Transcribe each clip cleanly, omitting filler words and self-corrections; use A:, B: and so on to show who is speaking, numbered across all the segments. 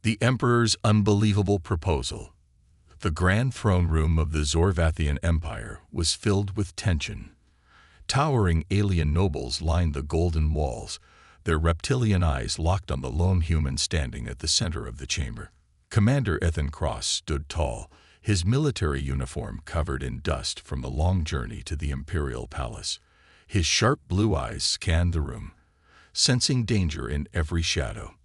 A: The Emperor's unbelievable proposal. The grand throne room of the Zorvathian Empire was filled with tension. Towering alien nobles lined the golden walls, their reptilian eyes locked on the lone human standing at the center of the chamber. Commander Ethan Cross stood tall, his military uniform covered in dust from the long journey to the Imperial Palace. His sharp blue eyes scanned the room, sensing danger in every shadow.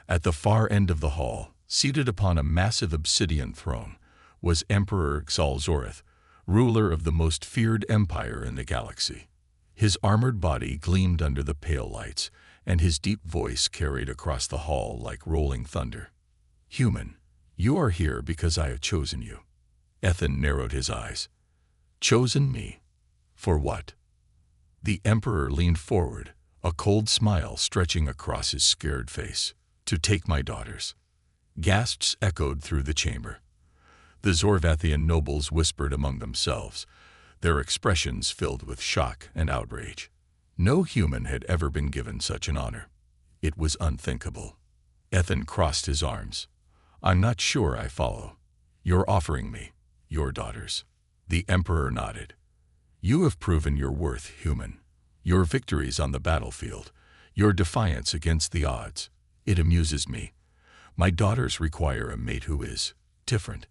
A: At the far end of the hall, seated upon a massive obsidian throne, was Emperor Xalzoreth, ruler of the most feared empire in the galaxy. His armored body gleamed under the pale lights, and his deep voice carried across the hall like rolling thunder. "Human, you are here because I have chosen you." Ethan narrowed his eyes. "Chosen me? For what?" The Emperor leaned forward, a cold smile stretching across his scared face. "To take my daughters." Gasps echoed through the chamber. The Zorvathian nobles whispered among themselves, their expressions filled with shock and outrage. No human had ever been given such an honor. It was unthinkable. Ethan crossed his arms. "I'm not sure I follow. You're offering me your daughters." The Emperor nodded. "You have proven your worth, human. Your victories on the battlefield, your defiance against the odds. It amuses me. My daughters require a mate who is different,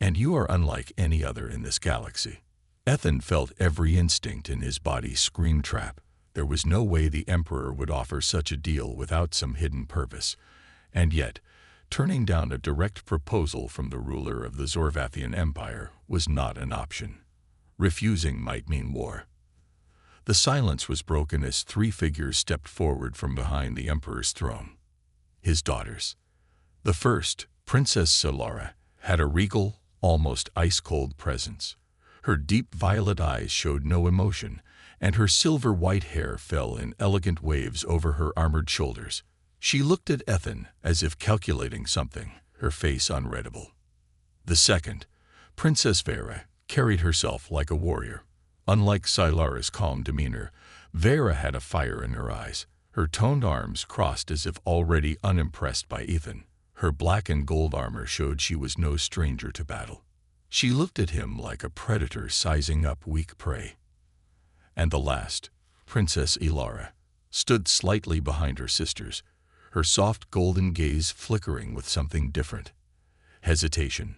A: and you are unlike any other in this galaxy." Ethan felt every instinct in his body scream trap. There was no way the Emperor would offer such a deal without some hidden purpose. And yet, turning down a direct proposal from the ruler of the Zorvathian Empire was not an option. Refusing might mean war. The silence was broken as three figures stepped forward from behind the Emperor's throne. His daughters. The first, Princess Solara, had a regal, almost ice-cold presence. Her deep violet eyes showed no emotion, and her silver-white hair fell in elegant waves over her armored shoulders. She looked at Ethan as if calculating something, her face unreadable. The second, Princess Vera, carried herself like a warrior. Unlike Silara's calm demeanor, Vera had a fire in her eyes, her toned arms crossed as if already unimpressed by Ethan. Her black and gold armor showed she was no stranger to battle. She looked at him like a predator sizing up weak prey. And the last, Princess Ilara, stood slightly behind her sisters, her soft golden gaze flickering with something different. Hesitation,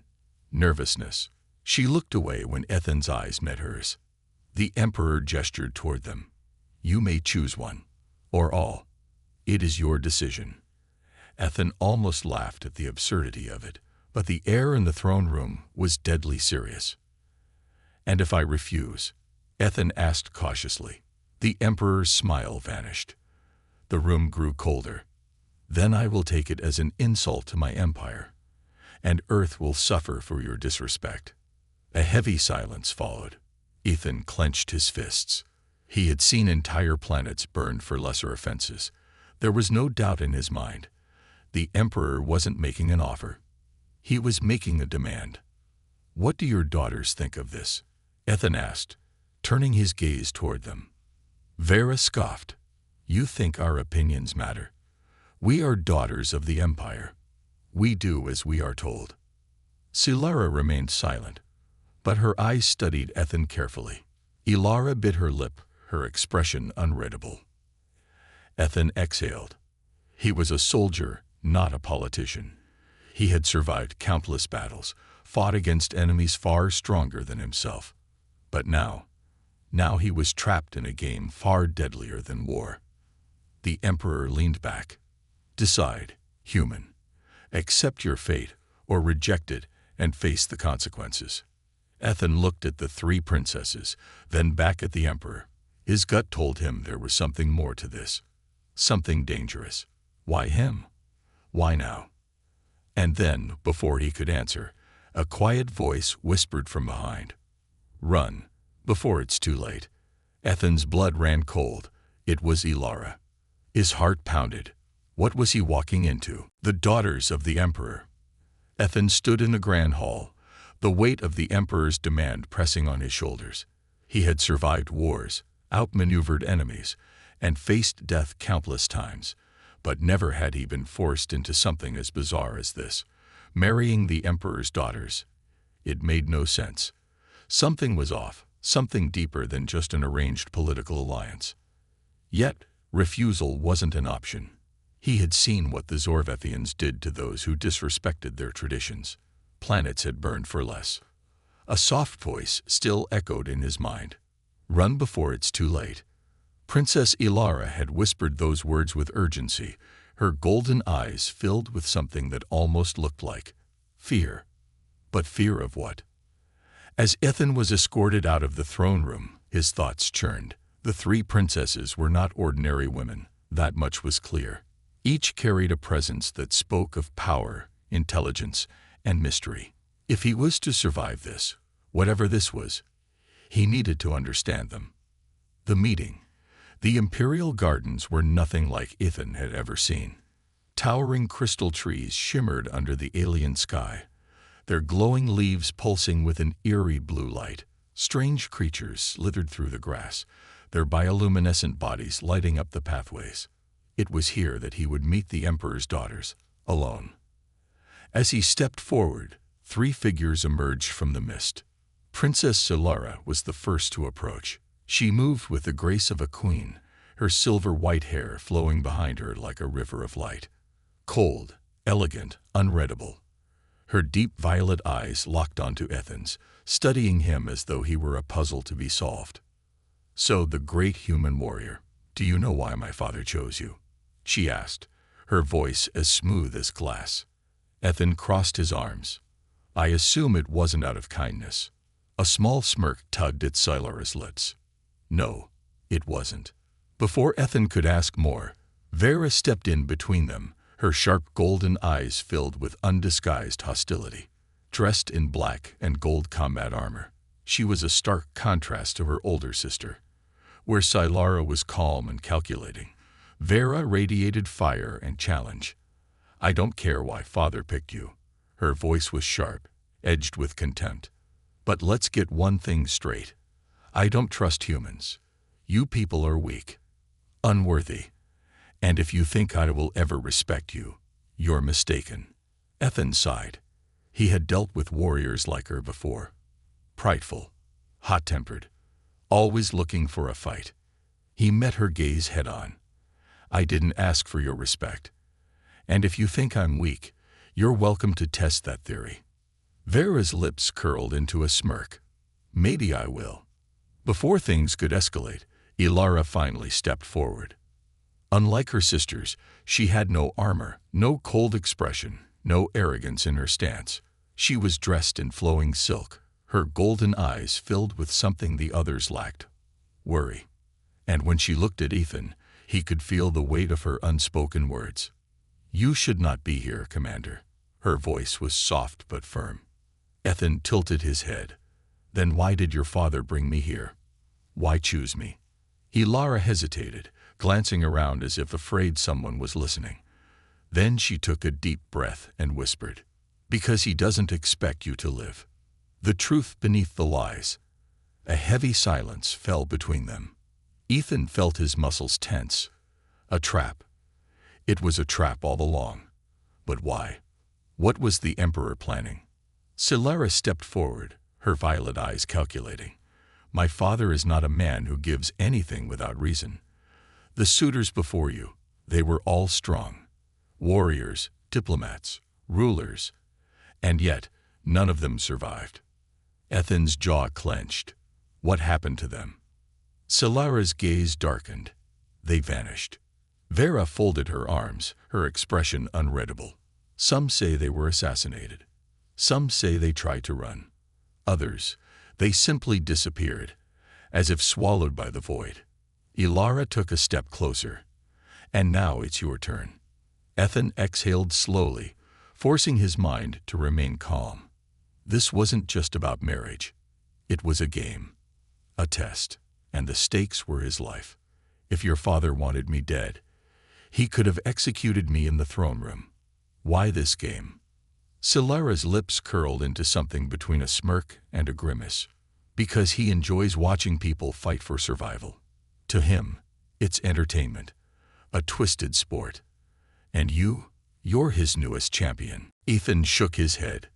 A: nervousness. She looked away when Ethan's eyes met hers. The Emperor gestured toward them. "You may choose one, or all. It is your decision." Ethan almost laughed at the absurdity of it, but the air in the throne room was deadly serious. "And if I refuse?" Ethan asked cautiously. The Emperor's smile vanished. The room grew colder. "Then I will take it as an insult to my empire, and Earth will suffer for your disrespect." A heavy silence followed. Ethan clenched his fists. He had seen entire planets burned for lesser offenses. There was no doubt in his mind. The Emperor wasn't making an offer. He was making a demand. "What do your daughters think of this?" Ethan asked, turning his gaze toward them. Vera scoffed. "You think our opinions matter? We are daughters of the Empire. We do as we are told." Silara remained silent, but her eyes studied Ethan carefully. Ilara bit her lip, her expression unreadable. Ethan exhaled. He was a soldier, not a politician. He had survived countless battles, fought against enemies far stronger than himself. But now he was trapped in a game far deadlier than war. The Emperor leaned back. "Decide, human. Accept your fate, or reject it and face the consequences." Ethan looked at the three princesses, then back at the Emperor. His gut told him there was something more to this. Something dangerous. Why him? Why now? And then, before he could answer, a quiet voice whispered from behind. "Run, before it's too late." Ethan's blood ran cold. It was Ilara. His heart pounded. What was he walking into? The daughters of the Emperor. Ethan stood in the grand hall, the weight of the Emperor's demand pressing on his shoulders. He had survived wars, outmaneuvered enemies, and faced death countless times. But never had he been forced into something as bizarre as this. Marrying the Emperor's daughters. It made no sense. Something was off, something deeper than just an arranged political alliance. Yet, refusal wasn't an option. He had seen what the Zorvathians did to those who disrespected their traditions. Planets had burned for less. A soft voice still echoed in his mind. Run before it's too late. Princess Ilara had whispered those words with urgency, her golden eyes filled with something that almost looked like fear. But fear of what? As Ethan was escorted out of the throne room, his thoughts churned. The three princesses were not ordinary women, that much was clear. Each carried a presence that spoke of power, intelligence, and mystery. If he was to survive this, whatever this was, he needed to understand them. The meeting. The Imperial Gardens were nothing like Ethan had ever seen. Towering crystal trees shimmered under the alien sky, their glowing leaves pulsing with an eerie blue light. Strange creatures slithered through the grass, their bioluminescent bodies lighting up the pathways. It was here that he would meet the Emperor's daughters, alone. As he stepped forward, three figures emerged from the mist. Princess Solara was the first to approach. She moved with the grace of a queen, her silver-white hair flowing behind her like a river of light. Cold, elegant, unreadable. Her deep violet eyes locked onto Ethan's, studying him as though he were a puzzle to be solved. "So, the great human warrior, do you know why my father chose you?" she asked, her voice as smooth as glass. Ethan crossed his arms. "I assume it wasn't out of kindness." A small smirk tugged at Silara's lips. "No, it wasn't." Before Ethan could ask more, Vera stepped in between them, her sharp golden eyes filled with undisguised hostility. Dressed in black and gold combat armor, she was a stark contrast to her older sister. Where Silara was calm and calculating, Vera radiated fire and challenge. "I don't care why father picked you." Her voice was sharp, edged with contempt. "But let's get one thing straight. I don't trust humans. You people are weak, unworthy. And if you think I will ever respect you, you're mistaken." Ethan sighed. He had dealt with warriors like her before. Prideful, hot-tempered, always looking for a fight. He met her gaze head-on. "I didn't ask for your respect. And if you think I'm weak, you're welcome to test that theory." Vera's lips curled into a smirk. "Maybe I will." Before things could escalate, Ilara finally stepped forward. Unlike her sisters, she had no armor, no cold expression, no arrogance in her stance. She was dressed in flowing silk, her golden eyes filled with something the others lacked: worry. And when she looked at Ethan, he could feel the weight of her unspoken words. "You should not be here, Commander." Her voice was soft but firm. Ethan tilted his head. "Then why did your father bring me here? Why choose me?" Ilara hesitated, glancing around as if afraid someone was listening. Then she took a deep breath and whispered, "Because he doesn't expect you to live." The truth beneath the lies. A heavy silence fell between them. Ethan felt his muscles tense. A trap. It was a trap all along. But why? What was the Emperor planning? Silara stepped forward, her violet eyes calculating. "My father is not a man who gives anything without reason. The suitors before you, they were all strong. Warriors, diplomats, rulers. And yet, none of them survived." Ethan's jaw clenched. What happened to them? Silara's gaze darkened. They vanished. Vera folded her arms, her expression unreadable. Some say they were assassinated. Some say they tried to run. Others, they simply disappeared, as if swallowed by the void. Ilara took a step closer. "And now it's your turn." Ethan exhaled slowly, forcing his mind to remain calm. This wasn't just about marriage. It was a game, a test, and the stakes were his life. If your father wanted me dead, he could have executed me in the throne room. Why this game? Silara's lips curled into something between a smirk and a grimace. Because he enjoys watching people fight for survival. To him, it's entertainment, a twisted sport. And you're his newest champion. Ethan shook his head.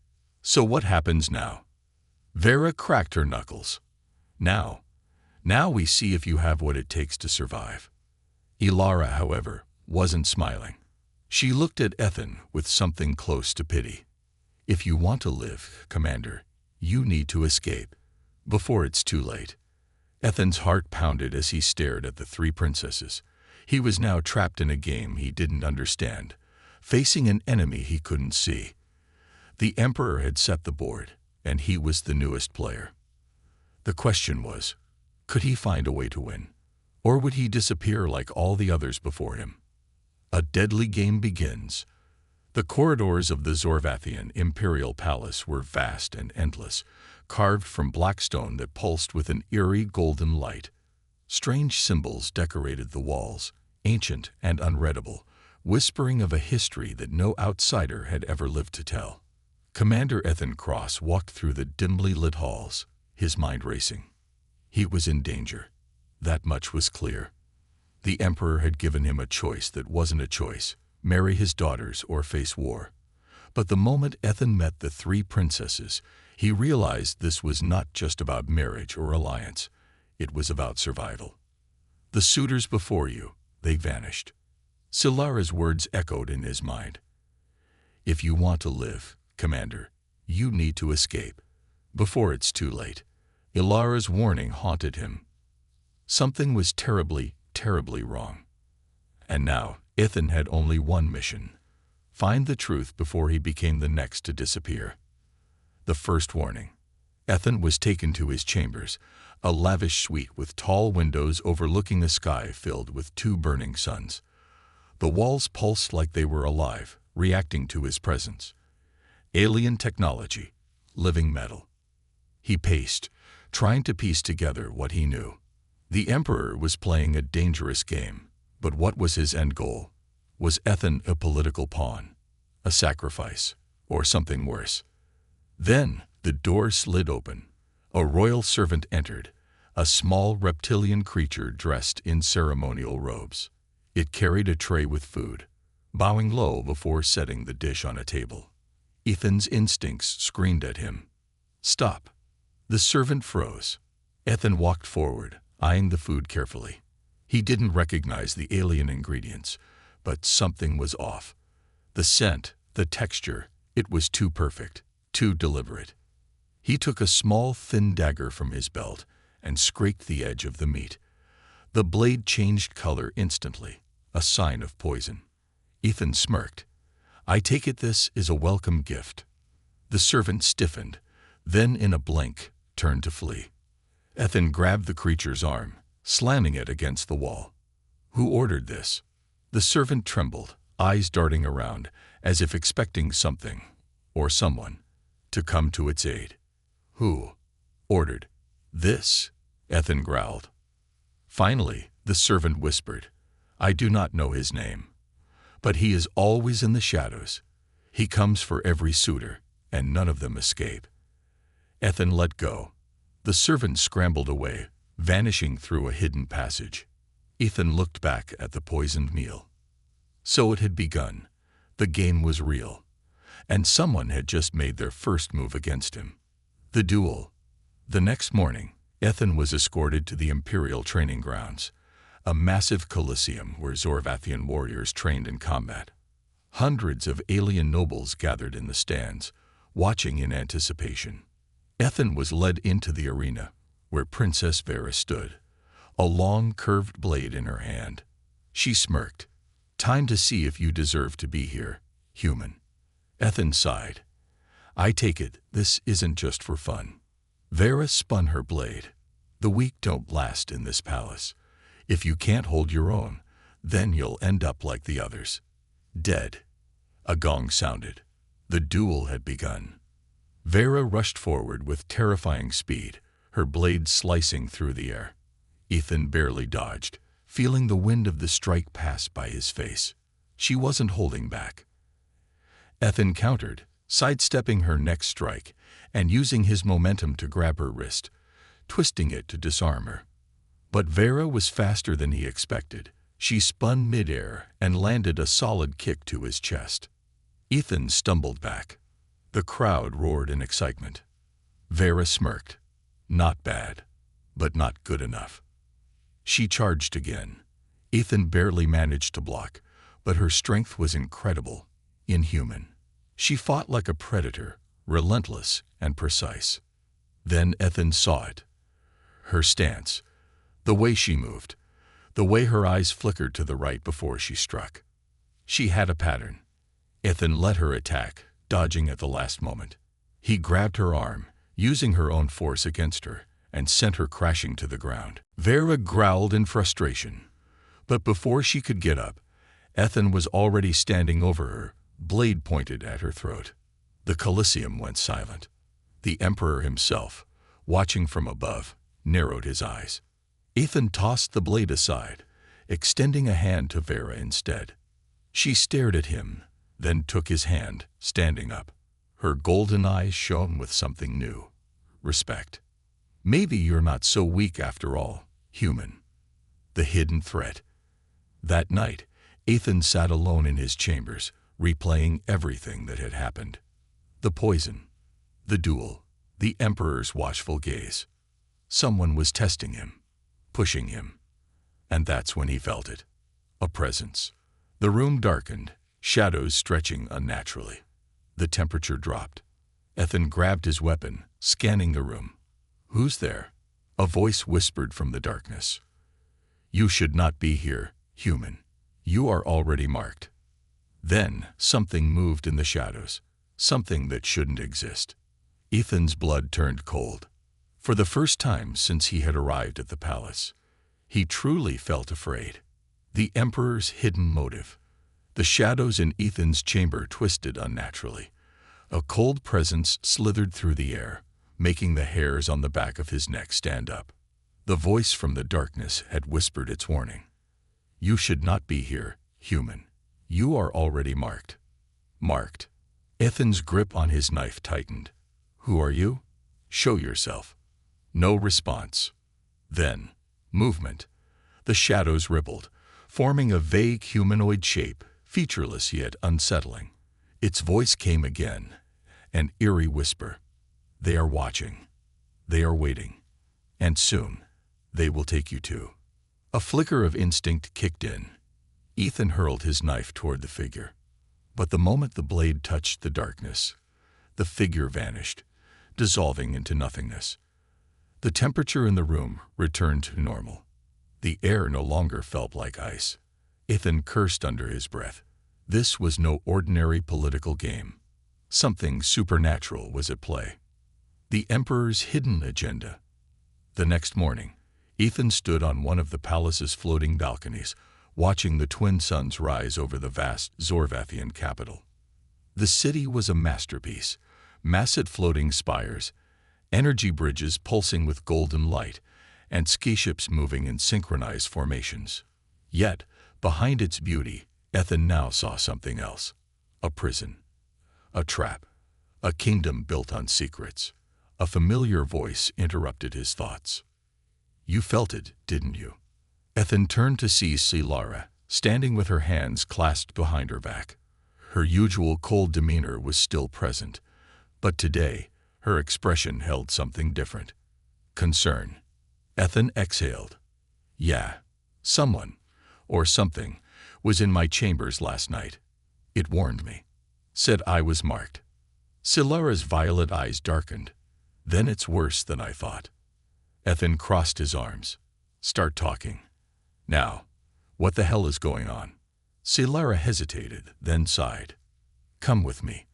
A: So what happens now? Vera cracked her knuckles. Now we see if you have what it takes to survive. Ilara, however, wasn't smiling. She looked at Ethan with something close to pity. If you want to live, Commander, you need to escape, before it's too late. Ethan's heart pounded as he stared at the three princesses. He was now trapped in a game he didn't understand, facing an enemy he couldn't see. The Emperor had set the board, and he was the newest player. The question was, could he find a way to win? Or would he disappear like all the others before him? A deadly game begins. The corridors of the Zorvathian Imperial Palace were vast and endless, carved from black stone that pulsed with an eerie golden light. Strange symbols decorated the walls, ancient and unreadable, whispering of a history that no outsider had ever lived to tell. Commander Ethan Cross walked through the dimly lit halls, his mind racing. He was in danger. That much was clear. The Emperor had given him a choice that wasn't a choice: marry his daughters or face war. But the moment Ethan met the three princesses, he realized this was not just about marriage or alliance. It was about survival. The suitors before you, they vanished. Silara's words echoed in his mind. If you want to live, Commander, you need to escape, before it's too late. Ilara's warning haunted him. Something was terribly, terribly wrong. And now, Ethan had only one mission: find the truth before he became the next to disappear. The first warning. Ethan was taken to his chambers, a lavish suite with tall windows overlooking a sky filled with two burning suns. The walls pulsed like they were alive, reacting to his presence. Alien technology, living metal. He paced, trying to piece together what he knew. The Emperor was playing a dangerous game, but what was his end goal? Was Ethan a political pawn, a sacrifice, or something worse? Then the door slid open. A royal servant entered, a small reptilian creature dressed in ceremonial robes. It carried a tray with food, bowing low before setting the dish on a table. Ethan's instincts screamed at him. Stop. The servant froze. Ethan walked forward, eyeing the food carefully. He didn't recognize the alien ingredients, but something was off. The scent, the texture, it was too perfect, too deliberate. He took a small, thin dagger from his belt and scraped the edge of the meat. The blade changed color instantly, a sign of poison. Ethan smirked. I take it this is a welcome gift. The servant stiffened, then in a blink turned to flee. Ethan grabbed the creature's arm, slamming it against the wall. Who ordered this? The servant trembled, eyes darting around, as if expecting something, or someone, to come to its aid. Who ordered this? Ethan growled. Finally, the servant whispered, I do not know his name, but he is always in the shadows. He comes for every suitor, and none of them escape. Ethan let go. The servant scrambled away, vanishing through a hidden passage. Ethan looked back at the poisoned meal. So it had begun. The game was real. And someone had just made their first move against him. The duel. The next morning, Ethan was escorted to the Imperial training grounds, a massive coliseum where Zorvathian warriors trained in combat. Hundreds of alien nobles gathered in the stands, watching in anticipation. Ethan was led into the arena, where Princess Vera stood, a long, curved blade in her hand. She smirked. Time to see if you deserve to be here, human. Ethan sighed. I take it this isn't just for fun. Vera spun her blade. The weak don't last in this palace. If you can't hold your own, then you'll end up like the others. Dead. A gong sounded. The duel had begun. Vera rushed forward with terrifying speed, her blade slicing through the air. Ethan barely dodged, feeling the wind of the strike pass by his face. She wasn't holding back. Ethan countered, sidestepping her next strike and using his momentum to grab her wrist, twisting it to disarm her. But Vera was faster than he expected. She spun midair and landed a solid kick to his chest. Ethan stumbled back. The crowd roared in excitement. Vera smirked. Not bad, but not good enough. She charged again. Ethan barely managed to block, but her strength was incredible, inhuman. She fought like a predator, relentless and precise. Then Ethan saw it. Her stance, the way she moved, the way her eyes flickered to the right before she struck. She had a pattern. Ethan let her attack, dodging at the last moment. He grabbed her arm, using her own force against her, and sent her crashing to the ground. Vera growled in frustration. But before she could get up, Ethan was already standing over her, blade pointed at her throat. The Colosseum went silent. The Emperor himself, watching from above, narrowed his eyes. Ethan tossed the blade aside, extending a hand to Vera instead. She stared at him, then took his hand, standing up. Her golden eyes shone with something new. Respect. Maybe you're not so weak after all, human. The hidden threat. That night, Ethan sat alone in his chambers, replaying everything that had happened. The poison, the duel, the Emperor's watchful gaze. Someone was testing him, pushing him. And that's when he felt it. A presence. The room darkened, shadows stretching unnaturally. The temperature dropped. Ethan grabbed his weapon, scanning the room. Who's there? A voice whispered from the darkness. You should not be here, human. You are already marked. Then something moved in the shadows, something that shouldn't exist. Ethan's blood turned cold. For the first time since he had arrived at the palace, he truly felt afraid. The Emperor's hidden motive. The shadows in Ethan's chamber twisted unnaturally. A cold presence slithered through the air, making the hairs on the back of his neck stand up. The voice from the darkness had whispered its warning. You should not be here, human. You are already marked. Marked. Ethan's grip on his knife tightened. Who are you? Show yourself. No response. Then, movement. The shadows rippled, forming a vague humanoid shape, featureless yet unsettling. Its voice came again, an eerie whisper. They are watching. They are waiting. And soon, they will take you too. A flicker of instinct kicked in. Ethan hurled his knife toward the figure. But the moment the blade touched the darkness, the figure vanished, dissolving into nothingness. The temperature in the room returned to normal. The air no longer felt like ice. Ethan cursed under his breath. This was no ordinary political game. Something supernatural was at play. The Emperor's hidden agenda. The next morning, Ethan stood on one of the palace's floating balconies, watching the twin suns rise over the vast Zorvathian capital. The city was a masterpiece. Massive floating spires, energy bridges pulsing with golden light, and skyships moving in synchronized formations. Yet, behind its beauty, Ethan now saw something else. A prison. A trap. A kingdom built on secrets. A familiar voice interrupted his thoughts. You felt it, didn't you? Ethan turned to see Silara, standing with her hands clasped behind her back. Her usual cold demeanor was still present, but today, her expression held something different. Concern. Ethan exhaled. Yeah, someone, or something, was in my chambers last night. It warned me. Said I was marked. Silara's violet eyes darkened. Then it's worse than I thought. Ethan crossed his arms. Start talking. Now, what the hell is going on? Silara hesitated, then sighed. Come with me.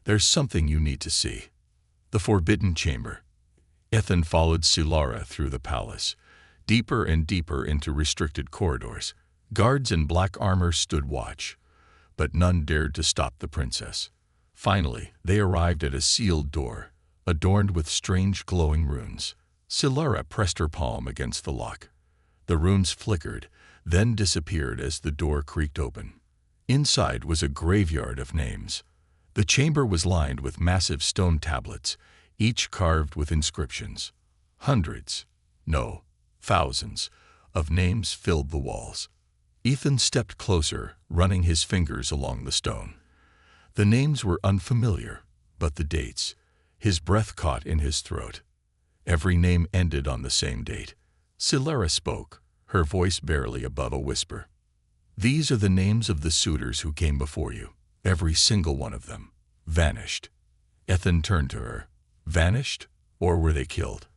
A: There's something you need to see. The Forbidden Chamber. Ethan followed Silara through the palace, deeper and deeper into restricted corridors. Guards in black armor stood watch, but none dared to stop the princess. Finally, they arrived at a sealed door, adorned with strange glowing runes. Silara pressed her palm against the lock. The runes flickered, then disappeared as the door creaked open. Inside was a graveyard of names. The chamber was lined with massive stone tablets, each carved with inscriptions. Hundreds, no, thousands, of names filled the walls. Ethan stepped closer, running his fingers along the stone. The names were unfamiliar, but the dates. His breath caught in his throat. Every name ended on the same date. Silara spoke, her voice barely above a whisper. These are the names of the suitors who came before you. Every single one of them. Vanished. Ethan turned to her. Vanished, or were they killed?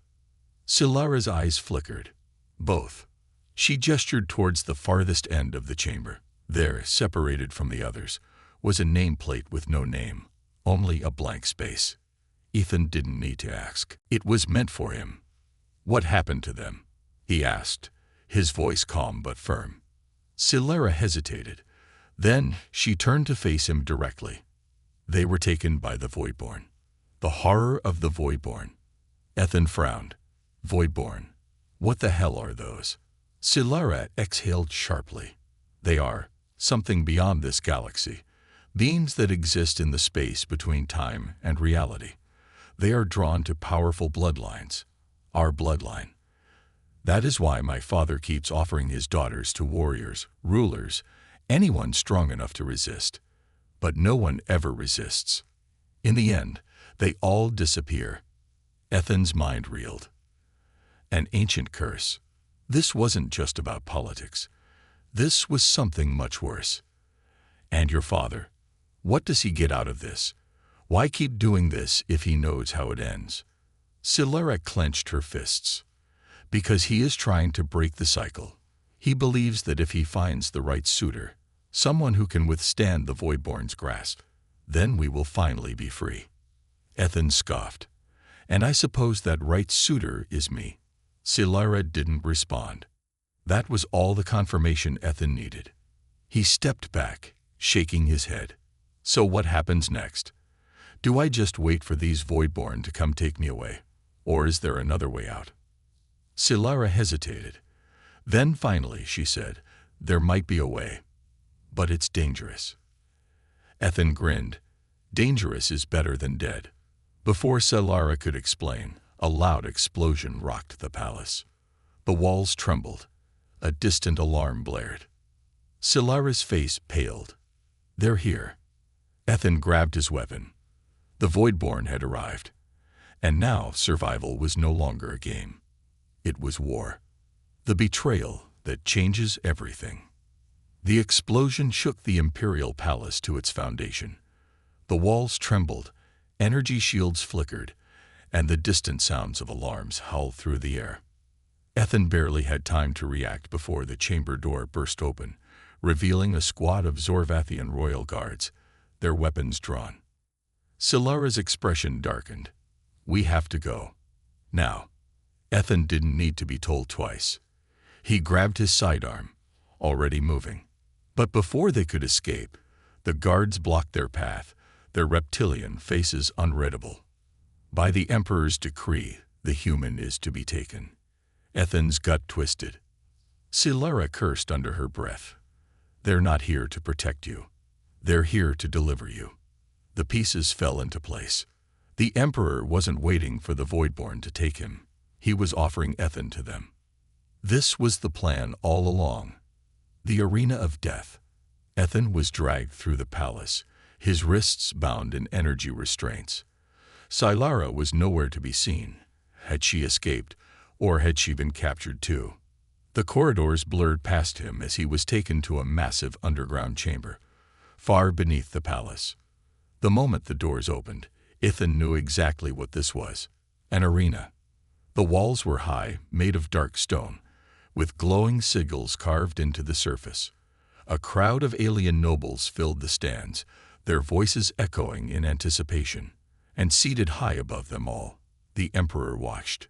A: Silara's eyes flickered. Both. She gestured towards the farthest end of the chamber. There, separated from the others, was a nameplate with no name, only a blank space. Ethan didn't need to ask. It was meant for him. What happened to them? He asked, his voice calm but firm. Silara hesitated. Then she turned to face him directly. They were taken by the Voidborn. The horror of the Voidborn. Ethan frowned. Voidborn. What the hell are those? Silara exhaled sharply. They are something beyond this galaxy, beings that exist in the space between time and reality. They are drawn to powerful bloodlines. Our bloodline. That is why my father keeps offering his daughters to warriors, rulers, anyone strong enough to resist. But no one ever resists. In the end, they all disappear. Ethan's mind reeled. An ancient curse. This wasn't just about politics. This was something much worse. And your father? What does he get out of this? Why keep doing this if he knows how it ends? Silara clenched her fists. Because he is trying to break the cycle. He believes that if he finds the right suitor, someone who can withstand the Voidborn's grasp, then we will finally be free. Ethan scoffed. And I suppose that right suitor is me. Silara didn't respond. That was all the confirmation Ethan needed. He stepped back, shaking his head. So what happens next? Do I just wait for these Voidborn to come take me away? Or is there another way out? Silara hesitated. Then finally she said, there might be a way, but it's dangerous. Ethan grinned. Dangerous is better than dead. Before Silara could explain, a loud explosion rocked the palace. The walls trembled. A distant alarm blared. Silara's face paled. They're here. Ethan grabbed his weapon. The Voidborn had arrived. And now survival was no longer a game. It was war. The betrayal that changes everything. The explosion shook the Imperial Palace to its foundation. The walls trembled, energy shields flickered, and the distant sounds of alarms howled through the air. Ethan barely had time to react before the chamber door burst open, revealing a squad of Zorvathian royal guards, their weapons drawn. Silara's expression darkened. We have to go. Now. Ethan didn't need to be told twice. He grabbed his sidearm, already moving. But before they could escape, the guards blocked their path, their reptilian faces unreadable. By the Emperor's decree, the human is to be taken. Ethan's gut twisted. Silara cursed under her breath. They're not here to protect you. They're here to deliver you. The pieces fell into place. The Emperor wasn't waiting for the Voidborn to take him. He was offering Ethan to them. This was the plan all along. The arena of death. Ethan was dragged through the palace, his wrists bound in energy restraints. Silara was nowhere to be seen. Had she escaped, or had she been captured too? The corridors blurred past him as he was taken to a massive underground chamber, far beneath the palace. The moment the doors opened, Ethan knew exactly what this was. An arena. The walls were high, made of dark stone, with glowing sigils carved into the surface. A crowd of alien nobles filled the stands, their voices echoing in anticipation. And seated high above them all, the Emperor watched.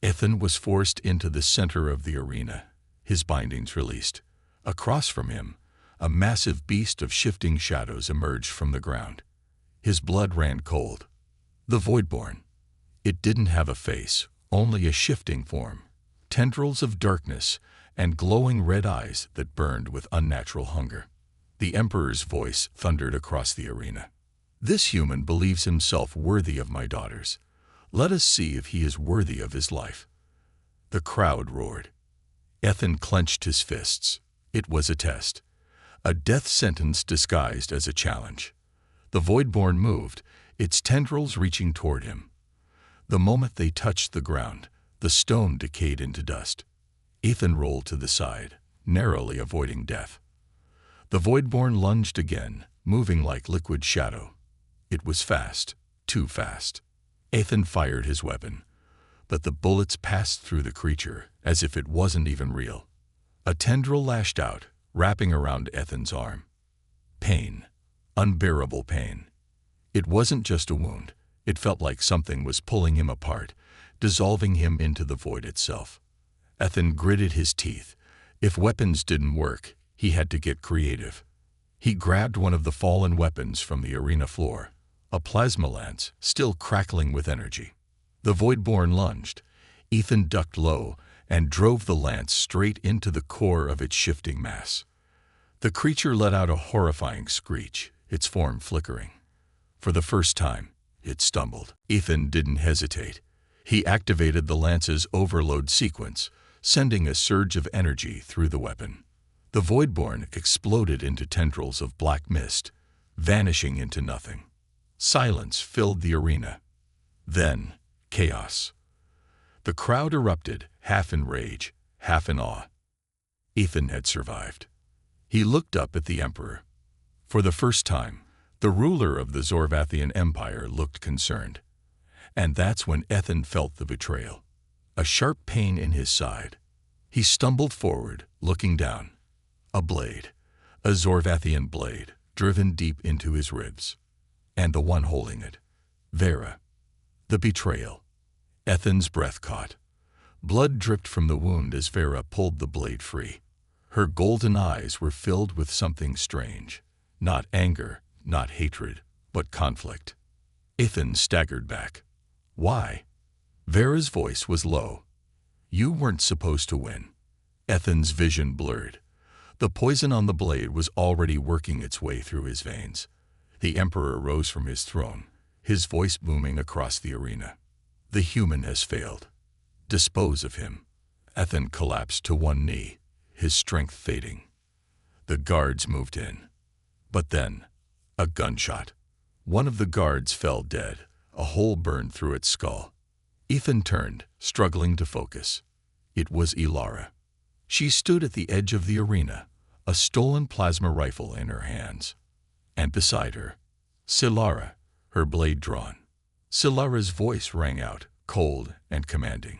A: Ethan was forced into the center of the arena, his bindings released. Across from him, a massive beast of shifting shadows emerged from the ground. His blood ran cold. The Voidborn. It didn't have a face, only a shifting form, tendrils of darkness, and glowing red eyes that burned with unnatural hunger. The Emperor's voice thundered across the arena. This human believes himself worthy of my daughters. Let us see if he is worthy of his life. The crowd roared. Ethan clenched his fists. It was a test, a death sentence disguised as a challenge. The Voidborn moved, its tendrils reaching toward him. The moment they touched the ground, the stone decayed into dust. Ethan rolled to the side, narrowly avoiding death. The Voidborn lunged again, moving like liquid shadow. It was fast, too fast. Ethan fired his weapon, but the bullets passed through the creature as if it wasn't even real. A tendril lashed out, wrapping around Ethan's arm. Pain. Unbearable pain. It wasn't just a wound. It felt like something was pulling him apart, dissolving him into the void itself. Ethan gritted his teeth. If weapons didn't work, he had to get creative. He grabbed one of the fallen weapons from the arena floor, a plasma lance still crackling with energy. The Voidborn lunged. Ethan ducked low and drove the lance straight into the core of its shifting mass. The creature let out a horrifying screech, its form flickering. For the first time, it stumbled. Ethan didn't hesitate. He activated the lance's overload sequence, sending a surge of energy through the weapon. The Voidborn exploded into tendrils of black mist, vanishing into nothing. Silence filled the arena. Then, chaos. The crowd erupted, half in rage, half in awe. Ethan had survived. He looked up at the Emperor. For the first time, the ruler of the Zorvathian Empire looked concerned. And that's when Ethan felt the betrayal. A sharp pain in his side. He stumbled forward, looking down. A blade. A Zorvathian blade, driven deep into his ribs. And the one holding it. Vera. The betrayal. Ethan's breath caught. Blood dripped from the wound as Vera pulled the blade free. Her golden eyes were filled with something strange. Not anger, not hatred, but conflict. Ethan staggered back. Why? Vera's voice was low. You weren't supposed to win. Ethan's vision blurred. The poison on the blade was already working its way through his veins. The Emperor rose from his throne, his voice booming across the arena. The human has failed. Dispose of him. Ethan collapsed to one knee, his strength fading. The guards moved in. But then, a gunshot. One of the guards fell dead, a hole burned through its skull. Ethan turned, struggling to focus. It was Ilara. She stood at the edge of the arena, a stolen plasma rifle in her hands. And beside her, Silara, her blade drawn. Silara's voice rang out, cold and commanding.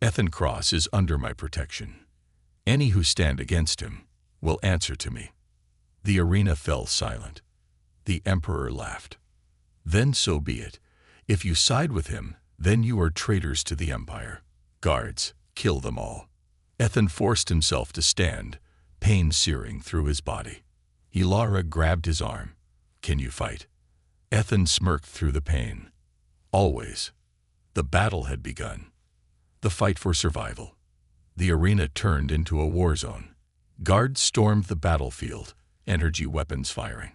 A: Ethan Cross is under my protection. Any who stand against him will answer to me. The arena fell silent. The Emperor laughed. Then so be it. If you side with him, then you are traitors to the Empire. Guards, kill them all. Ethan forced himself to stand, pain searing through his body. Ilara grabbed his arm. Can you fight? Ethan smirked through the pain. Always. The battle had begun. The fight for survival. The arena turned into a war zone. Guards stormed the battlefield, energy weapons firing.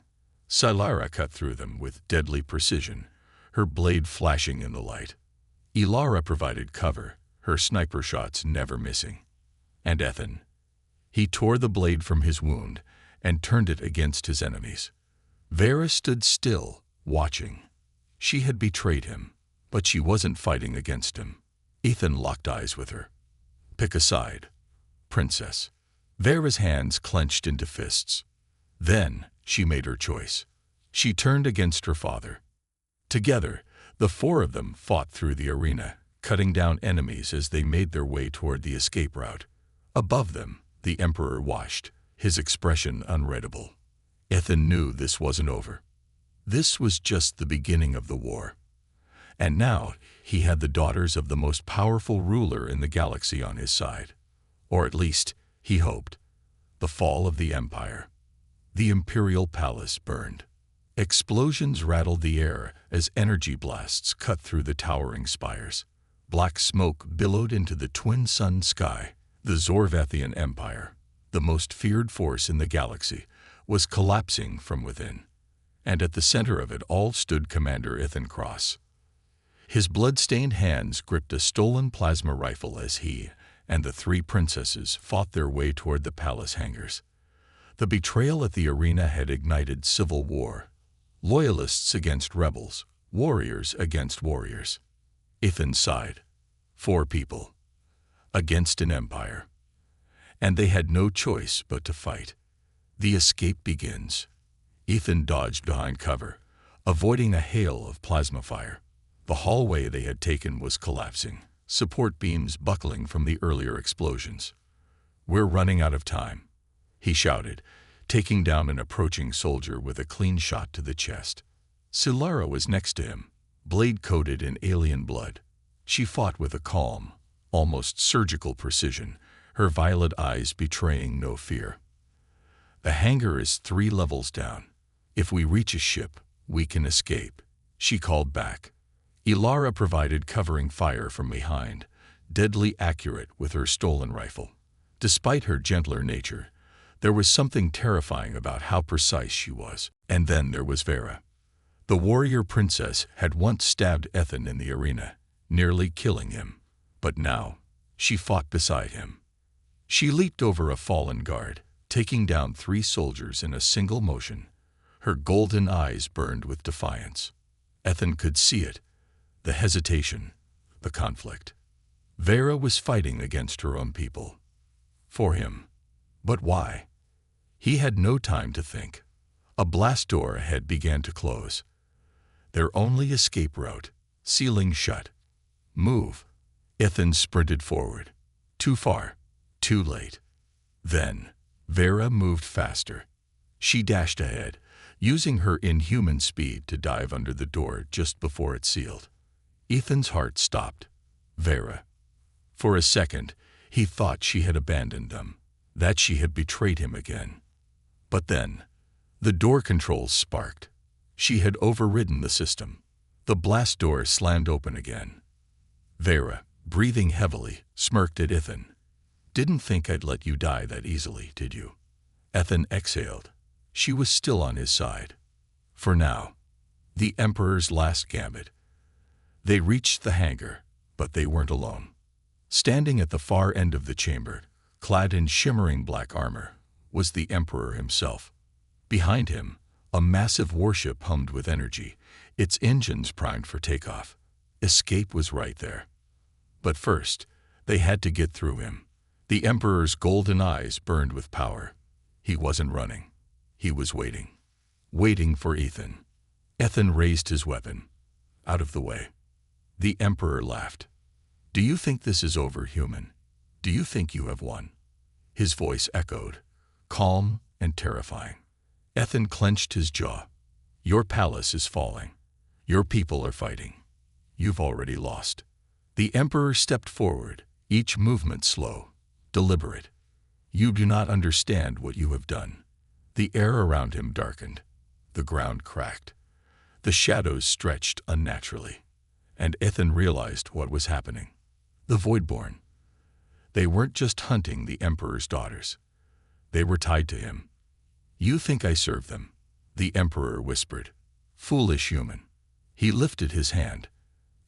A: Silara cut through them with deadly precision, her blade flashing in the light. Ilara provided cover, her sniper shots never missing. And Ethan. He tore the blade from his wound and turned it against his enemies. Vera stood still, watching. She had betrayed him, but she wasn't fighting against him. Ethan locked eyes with her. Pick a side. Princess. Vera's hands clenched into fists. Then she made her choice. She turned against her father. Together, the four of them fought through the arena, cutting down enemies as they made their way toward the escape route. Above them, the Emperor watched, his expression unreadable. Ethan knew this wasn't over. This was just the beginning of the war. And now he had the daughters of the most powerful ruler in the galaxy on his side. Or at least, he hoped. The fall of the Empire. The Imperial Palace burned. Explosions rattled the air as energy blasts cut through the towering spires. Black smoke billowed into the twin-sun sky. The Zorvathian Empire, the most feared force in the galaxy, was collapsing from within. And at the center of it all stood Commander Ethan Cross. His blood-stained hands gripped a stolen plasma rifle as he and the three princesses fought their way toward the palace hangars. The betrayal at the arena had ignited civil war. Loyalists against rebels, warriors against warriors. Ethan sighed. 4 people. Against an empire. And they had no choice but to fight. The escape begins. Ethan dodged behind cover, avoiding a hail of plasma fire. The hallway they had taken was collapsing, support beams buckling from the earlier explosions. "We're running out of time," he shouted, taking down an approaching soldier with a clean shot to the chest. Solara was next to him, blade coated in alien blood. She fought with a calm, almost surgical precision, her violet eyes betraying no fear. "The hangar is 3 levels down. If we reach a ship, we can escape," she called back. Ilara provided covering fire from behind, deadly accurate with her stolen rifle. Despite her gentler nature, there was something terrifying about how precise she was. And then there was Vera. The warrior princess had once stabbed Ethan in the arena, nearly killing him. But now, she fought beside him. She leaped over a fallen guard, taking down 3 soldiers in a single motion. Her golden eyes burned with defiance. Ethan could see it. The hesitation, the conflict. Vera was fighting against her own people. For him. But why? He had no time to think. A blast door ahead began to close. Their only escape route, sealing shut. "Move." Ethan sprinted forward. Too far. Too late. Then, Vera moved faster. She dashed ahead, using her inhuman speed to dive under the door just before it sealed. Ethan's heart stopped. Vera. For a second, he thought she had abandoned them, that she had betrayed him again. But then, the door controls sparked. She had overridden the system. The blast door slammed open again. Vera, breathing heavily, smirked at Ethan. "Didn't think I'd let you die that easily, did you?" Ethan exhaled. She was still on his side. For now. The Emperor's last gambit. They reached the hangar, but they weren't alone. Standing at the far end of the chamber, clad in shimmering black armor, was the Emperor himself. Behind him, a massive warship hummed with energy, its engines primed for takeoff. Escape was right there. But first, they had to get through him. The Emperor's golden eyes burned with power. He wasn't running. He was waiting. Waiting for Ethan. Ethan raised his weapon. Out of the way. The Emperor laughed. "Do you think this is over, human? Do you think you have won?" His voice echoed, calm and terrifying. Ethan clenched his jaw. "Your palace is falling. Your people are fighting. You've already lost." The Emperor stepped forward, each movement slow, deliberate. "You do not understand what you have done." The air around him darkened. The ground cracked. The shadows stretched unnaturally. And Ethan realized what was happening. The Voidborn. They weren't just hunting the Emperor's daughters. They were tied to him. "You think I serve them," the Emperor whispered. "Foolish human." He lifted his hand,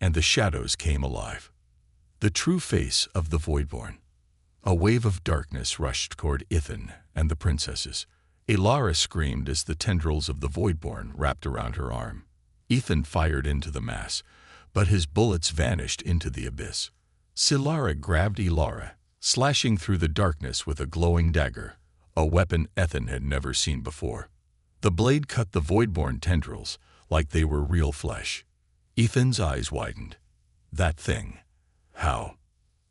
A: and the shadows came alive. The true face of the Voidborn. A wave of darkness rushed toward Ethan and the princesses. Ilara screamed as the tendrils of the Voidborn wrapped around her arm. Ethan fired into the mass, but his bullets vanished into the abyss. Solara grabbed Ilara, slashing through the darkness with a glowing dagger, a weapon Ethan had never seen before. The blade cut the Voidborn tendrils like they were real flesh. Ethan's eyes widened. That thing. How?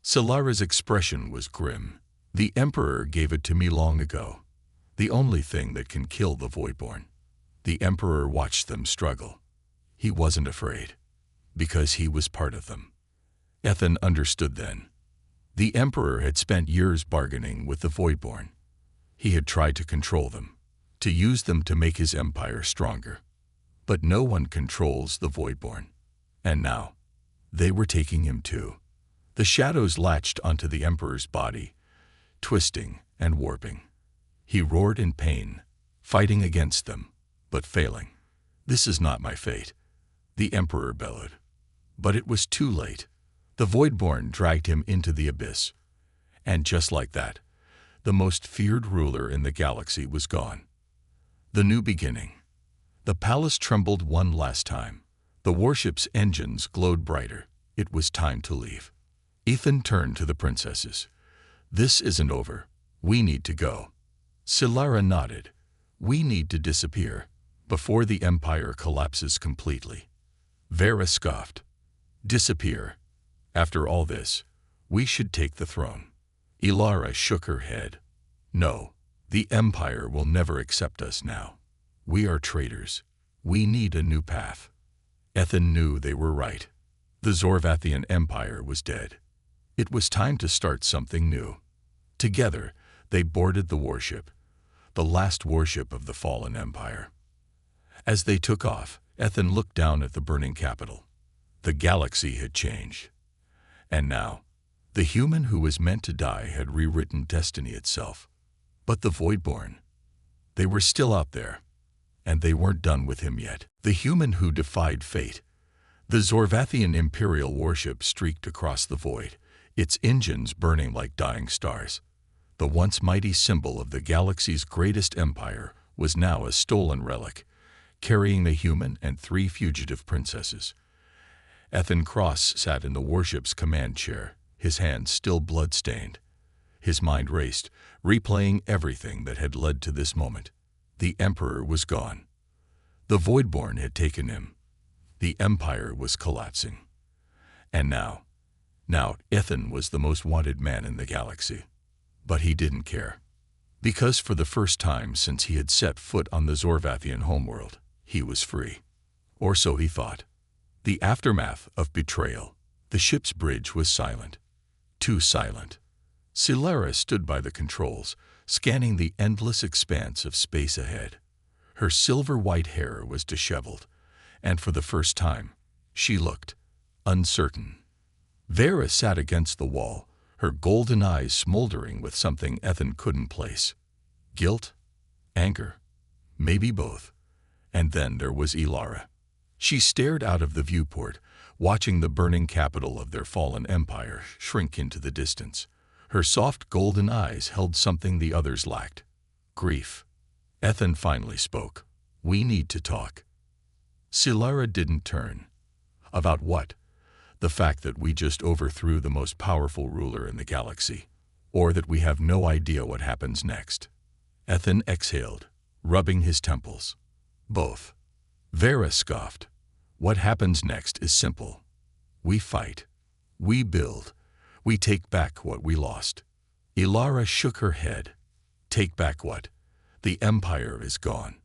A: Solara's expression was grim. "The Emperor gave it to me long ago. The only thing that can kill the Voidborn." The Emperor watched them struggle. He wasn't afraid, because he was part of them. Ethan understood then. The Emperor had spent years bargaining with the Voidborn. He had tried to control them, to use them to make his empire stronger. But no one controls the Voidborn. And now, they were taking him too. The shadows latched onto the Emperor's body, twisting and warping. He roared in pain, fighting against them, but failing. "This is not my fate," the Emperor bellowed. But it was too late. The Voidborn dragged him into the abyss. And just like that, the most feared ruler in the galaxy was gone. The new beginning. The palace trembled one last time. The warship's engines glowed brighter. It was time to leave. Ethan turned to the princesses. "This isn't over. We need to go." Silara nodded. "We need to disappear before the Empire collapses completely." Vera scoffed. "Disappear? After all this, we should take the throne." Ilara shook her head. "No, the Empire will never accept us now. We are traitors. We need a new path." Ethan knew they were right. The Zorvathian Empire was dead. It was time to start something new. Together, they boarded the warship, the last warship of the fallen empire. As they took off, Ethan looked down at the burning capital. The galaxy had changed. And now, the human who was meant to die had rewritten destiny itself. But the Voidborn, they were still out there, and they weren't done with him yet. The human who defied fate. The Zorvathian Imperial warship streaked across the void, its engines burning like dying stars. The once mighty symbol of the galaxy's greatest empire was now a stolen relic, carrying the human and 3 fugitive princesses. Ethan Cross sat in the warship's command chair, his hands still blood-stained. His mind raced, replaying everything that had led to this moment. The Emperor was gone. The Voidborn had taken him. The Empire was collapsing. And now Ethan was the most wanted man in the galaxy. But he didn't care. Because for the first time since he had set foot on the Zorvathian homeworld, he was free. Or so he thought. The aftermath of betrayal. The ship's bridge was silent. Too silent. Silara stood by the controls, scanning the endless expanse of space ahead. Her silver-white hair was disheveled, and for the first time, she looked uncertain. Vera sat against the wall, her golden eyes smoldering with something Ethan couldn't place. Guilt? Anger? Maybe both. And then there was Ilara. She stared out of the viewport, watching the burning capital of their fallen empire shrink into the distance. Her soft golden eyes held something the others lacked. Grief. Ethan finally spoke. "We need to talk." Silara didn't turn. "About what?" "The fact that we just overthrew the most powerful ruler in the galaxy, or that we have no idea what happens next." Ethan exhaled, rubbing his temples. "Both." Vera scoffed. "What happens next is simple. We fight. We build. We take back what we lost." Ilara shook her head. "Take back what? The Empire is gone.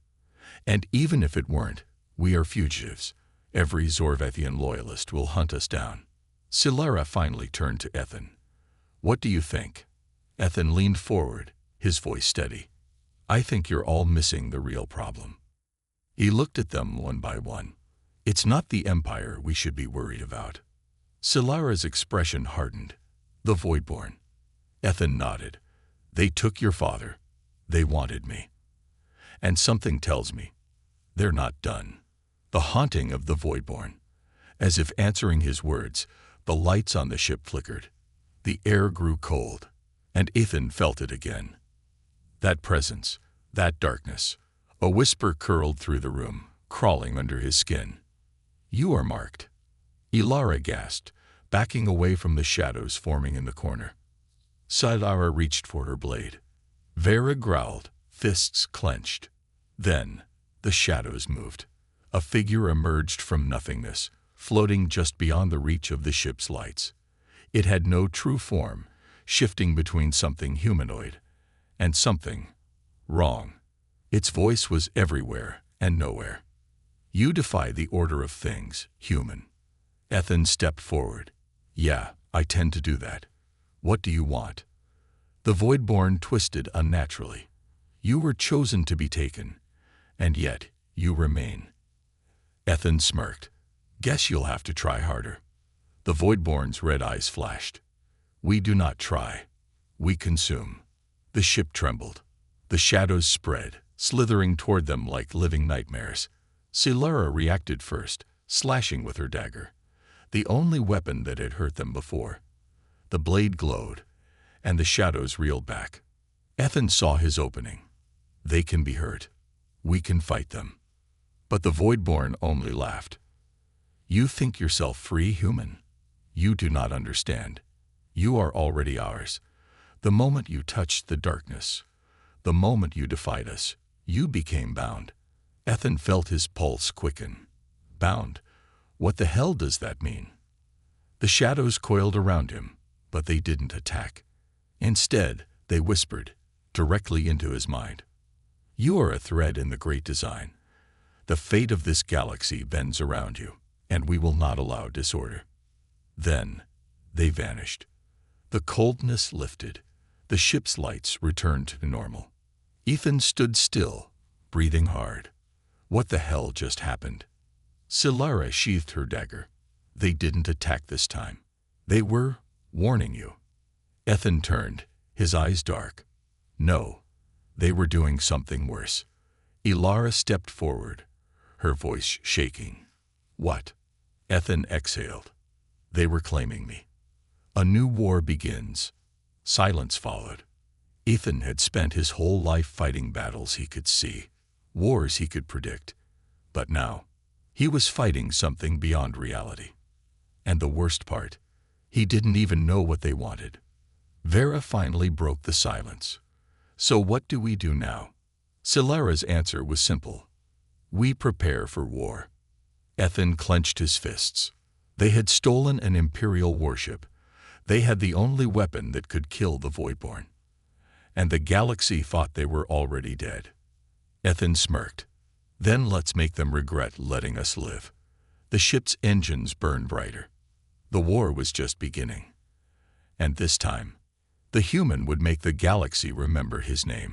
A: And even if it weren't, we are fugitives. Every Zorvathian loyalist will hunt us down." Silara finally turned to Ethan. "What do you think?" Ethan leaned forward, his voice steady. "I think you're all missing the real problem." He looked at them one by one. "It's not the Empire we should be worried about." Silara's expression hardened. "The Voidborn." Ethan nodded. "They took your father. They wanted me. And something tells me they're not done." The haunting of the Voidborn. As if answering his words, the lights on the ship flickered. The air grew cold, and Ethan felt it again. That presence, that darkness. A whisper curled through the room, crawling under his skin. "You are marked." Ilara gasped, backing away from the shadows forming in the corner. Silara reached for her blade. Vera growled, fists clenched. Then, the shadows moved. A figure emerged from nothingness, floating just beyond the reach of the ship's lights. It had no true form, shifting between something humanoid and something wrong. Its voice was everywhere and nowhere. "You defy the order of things, human." Ethan stepped forward. "Yeah, I tend to do that. What do you want?" The Voidborn twisted unnaturally. "You were chosen to be taken, and yet you remain." Ethan smirked. "Guess you'll have to try harder." The Voidborn's red eyes flashed. "We do not try. We consume." The ship trembled. The shadows spread, slithering toward them like living nightmares. Silara reacted first, slashing with her dagger, the only weapon that had hurt them before. The blade glowed, and the shadows reeled back. Ethan saw his opening. They can be hurt. We can fight them. But the Voidborn only laughed. You think yourself free, human? You do not understand. You are already ours. The moment you touched the darkness, the moment you defied us, you became bound. Ethan felt his pulse quicken. Bound? What the hell does that mean? The shadows coiled around him, but they didn't attack. Instead, they whispered, directly into his mind. You are a thread in the great design. The fate of this galaxy bends around you, and we will not allow disorder. Then, they vanished. The coldness lifted. The ship's lights returned to normal. Ethan stood still, breathing hard. What the hell just happened? Solara sheathed her dagger. They didn't attack this time. They were warning you. Ethan turned, his eyes dark. No, they were doing something worse. Ilara stepped forward, her voice shaking. What? Ethan exhaled. They were claiming me. A new war begins. Silence followed. Ethan had spent his whole life fighting battles he could see, wars he could predict. But now, he was fighting something beyond reality. And the worst part, he didn't even know what they wanted. Vera finally broke the silence. So what do we do now? Solara's answer was simple. We prepare for war. Ethan clenched his fists. They had stolen an Imperial warship. They had the only weapon that could kill the Voidborn. And the galaxy thought they were already dead. Ethan smirked. Then let's make them regret letting us live. The ship's engines burned brighter. The war was just beginning. And this time, the human would make the galaxy remember his name.